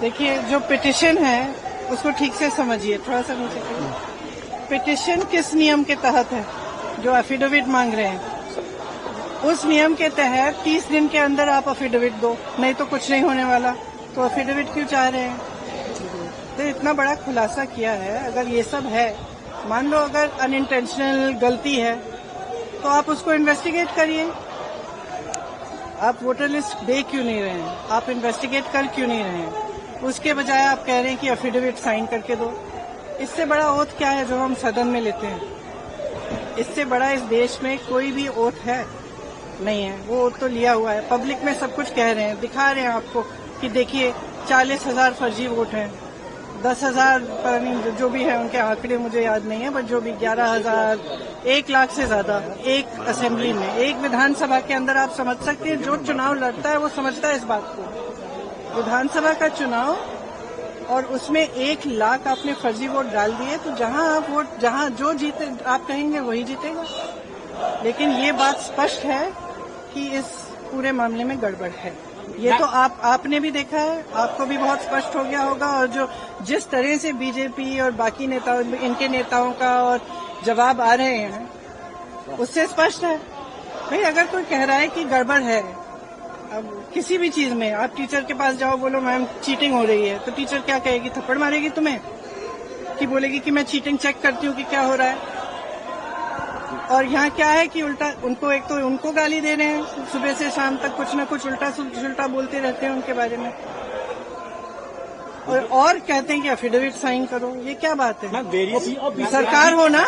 देखिए, जो पिटिशन है उसको ठीक से समझिए, थोड़ा सा नीचे करिए। पिटिशन किस नियम के तहत है? जो एफिडेविट मांग रहे हैं उस नियम के तहत 30 दिन के अंदर आप एफिडेविट दो, नहीं तो कुछ नहीं होने वाला। तो एफिडेविट क्यों चाह रहे हैं? तो इतना बड़ा खुलासा किया है। अगर ये सब है, मान लो अगर अनइंटेंशनल गलती है तो आप उसको इन्वेस्टिगेट करिए। आप वोटर लिस्ट दे क्यों नहीं रहे हैं? आप इन्वेस्टिगेट कर क्यों नहीं रहे हैं? उसके बजाय आप कह रहे हैं कि एफिडेविट साइन करके दो। इससे बड़ा ओथ क्या है जो हम सदन में लेते हैं? इससे बड़ा इस देश में कोई भी ओथ है नहीं है। वो ओथ तो लिया हुआ है, पब्लिक में सब कुछ कह रहे हैं, दिखा रहे हैं आपको कि देखिए 40,000 फर्जी वोट हैं, 10,000 पता नहीं जो भी है, उनके आंकड़े मुझे याद नहीं है, बट जो भी 11,000, 1 लाख से ज्यादा एक असेंबली में, एक विधानसभा के अंदर। आप समझ सकते हैं, जो चुनाव लड़ता है वो समझता है इस बात को। विधानसभा का चुनाव और उसमें 1 लाख आपने फर्जी वोट डाल दिए, तो जहां आप वोट, जहां जो जीते आप कहेंगे वही जीतेगा। लेकिन ये बात स्पष्ट है कि इस पूरे मामले में गड़बड़ है। ये तो आपने भी देखा है, आपको भी बहुत स्पष्ट हो गया होगा। और जो जिस तरह से बीजेपी और बाकी नेताओं, इनके नेताओं का और जवाब आ रहे हैं, उससे स्पष्ट है। भाई अगर कोई कह रहा है कि गड़बड़ है, अब किसी भी चीज में, आप टीचर के पास जाओ, बोलो मैम चीटिंग हो रही है, तो टीचर क्या कहेगी? थप्पड़ मारेगी तुम्हें, कि बोलेगी कि मैं चीटिंग चेक करती हूँ कि क्या हो रहा है। और यहाँ क्या है कि उल्टा उनको, एक तो उनको गाली दे रहे हैं, सुबह से शाम तक कुछ न कुछ उल्टा सुल्टा बोलते रहते हैं उनके बारे में, और कहते हैं कि एफिडेविट साइन करो। ये क्या बात है? सरकार हो ना,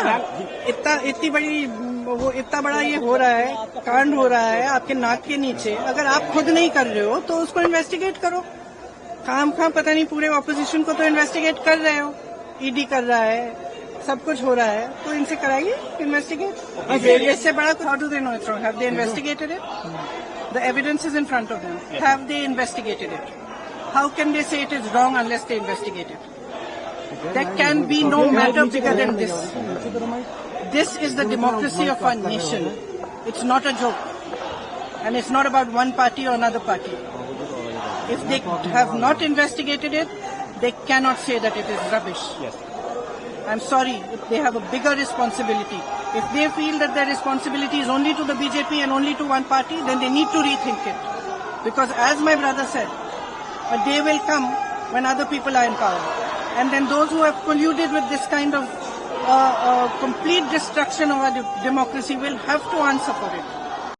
इतनी बड़ी, वो इतना बड़ा ये हो रहा है, कांड हो रहा है आपके नाक के नीचे। अगर आप खुद नहीं कर रहे हो तो उसको इन्वेस्टिगेट करो। काम पता नहीं पूरे ऑपोजिशन को तो इन्वेस्टिगेट कर रहे हो, ईडी कर रहा है, सब कुछ हो रहा है, तो इनसे कराइए इन्वेस्टिगेट। इससे बड़ा how do they know it's wrong? Have they investigated it? The evidence is in front of them. Have they investigated it? How can they say it is wrong unless they investigate it? There can be no matter bigger than this. This is the democracy of our nation. It's not a joke. And it's not about one party or another party. If they have not investigated it, they cannot say that it is rubbish. I'm sorry, if they have a bigger responsibility. If they feel that their responsibility is only to the BJP and only to one party, then they need to rethink it. Because as my brother said, a day will come when other people are in power. And then those who have colluded with this kind of complete destruction of our democracy will have to answer for it.